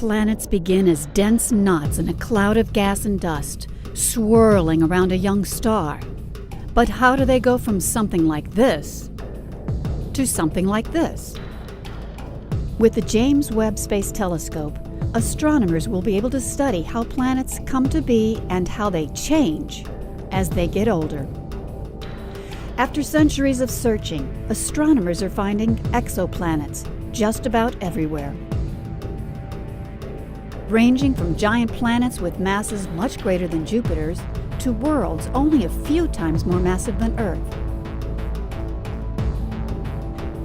Planets begin as dense knots in a cloud of gas and dust, swirling around a young star. But how do they go from something like this to something like this? With the James Webb Space Telescope, astronomers will be able to study how planets come to be and how they change as they get older. After centuries of searching, astronomers are finding exoplanets just about everywhere. Ranging from giant planets with masses much greater than Jupiter's to worlds only a few times more massive than Earth.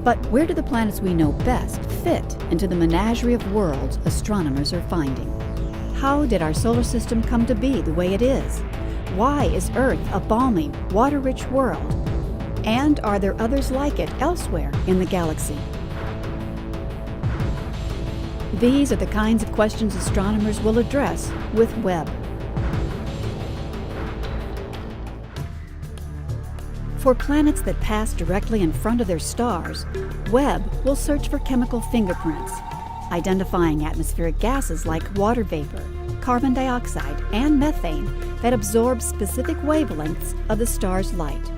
But where do the planets we know best fit into the menagerie of worlds astronomers are finding? How did our solar system come to be the way it is? Why is Earth a balmy, water-rich world? And are there others like it elsewhere in the galaxy? These are the kinds of questions astronomers will address with Webb. For planets that pass directly in front of their stars, Webb will search for chemical fingerprints, identifying atmospheric gases like water vapor, carbon dioxide, and methane that absorb specific wavelengths of the star's light.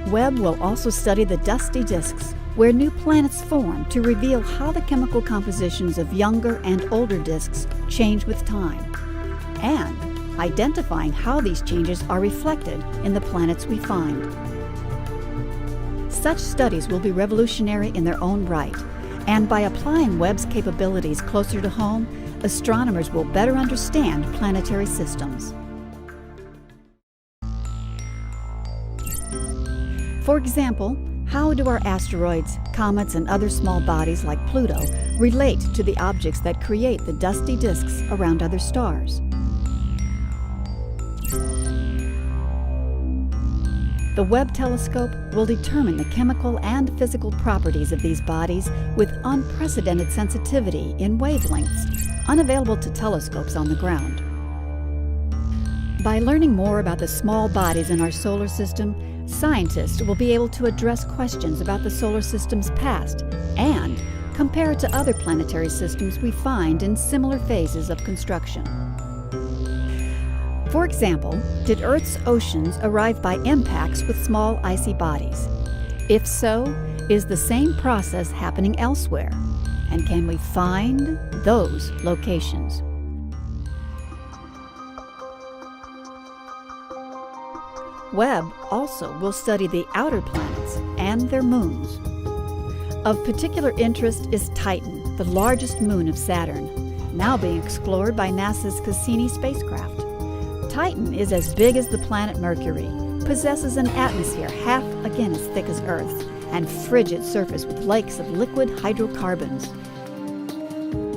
Webb will also study the dusty disks where new planets form to reveal how the chemical compositions of younger and older disks change with time, and identifying how these changes are reflected in the planets we find. Such studies will be revolutionary in their own right, and by applying Webb's capabilities closer to home, astronomers will better understand planetary systems. For example, how do our asteroids, comets, and other small bodies like Pluto relate to the objects that create the dusty disks around other stars? The Webb telescope will determine the chemical and physical properties of these bodies with unprecedented sensitivity in wavelengths unavailable to telescopes on the ground. By learning more about the small bodies in our solar system, scientists will be able to address questions about the solar system's past and compare it to other planetary systems we find in similar phases of construction. For example, did Earth's oceans arrive by impacts with small icy bodies? If so, is the same process happening elsewhere? And can we find those locations? Webb also will study the outer planets and their moons. Of particular interest is Titan, the largest moon of Saturn, now being explored by NASA's Cassini spacecraft. Titan is as big as the planet Mercury, possesses an atmosphere half again as thick as Earth, and frigid surface with lakes of liquid hydrocarbons.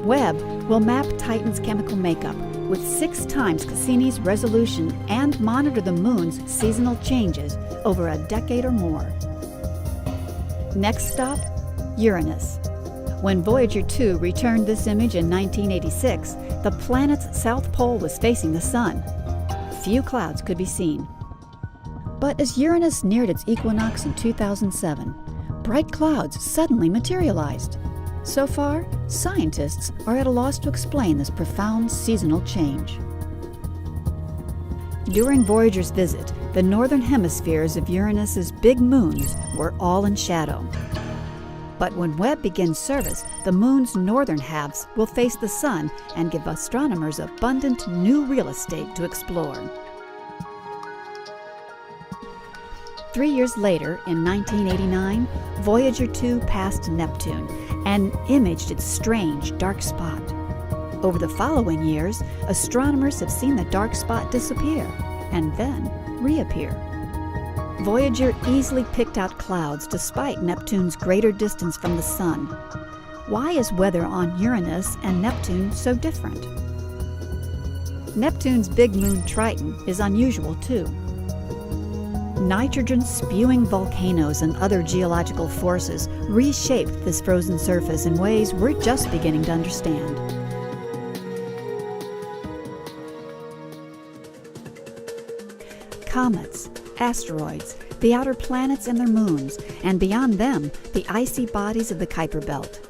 Webb will map Titan's chemical makeup with 6 times Cassini's resolution and monitor the moon's seasonal changes over a decade or more. Next stop, Uranus. When Voyager 2 returned this image in 1986, the planet's south pole was facing the sun. Few clouds could be seen. But as Uranus neared its equinox in 2007, bright clouds suddenly materialized. So far, scientists are at a loss to explain this profound seasonal change. During Voyager's visit, the northern hemispheres of Uranus's big moons were all in shadow. But when Webb begins service, the moon's northern halves will face the sun and give astronomers abundant new real estate to explore. 3 years later, in 1989, Voyager 2 passed Neptune and imaged its strange dark spot. Over the following years, astronomers have seen the dark spot disappear and then reappear. Voyager easily picked out clouds despite Neptune's greater distance from the Sun. Why is weather on Uranus and Neptune so different? Neptune's big moon Triton is unusual too. Nitrogen-spewing volcanoes and other geological forces reshaped this frozen surface in ways we're just beginning to understand. Comets, asteroids, the outer planets and their moons, and beyond them, the icy bodies of the Kuiper Belt.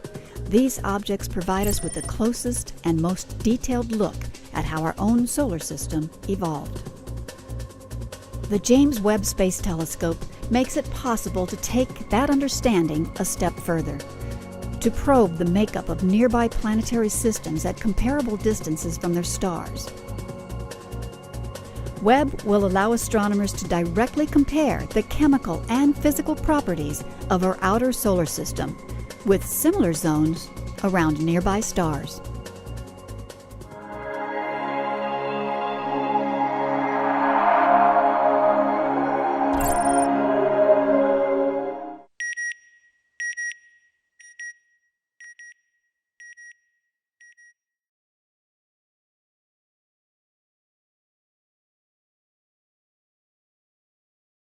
These objects provide us with the closest and most detailed look at how our own solar system evolved. The James Webb Space Telescope makes it possible to take that understanding a step further, to probe the makeup of nearby planetary systems at comparable distances from their stars. Webb will allow astronomers to directly compare the chemical and physical properties of our outer solar system with similar zones around nearby stars.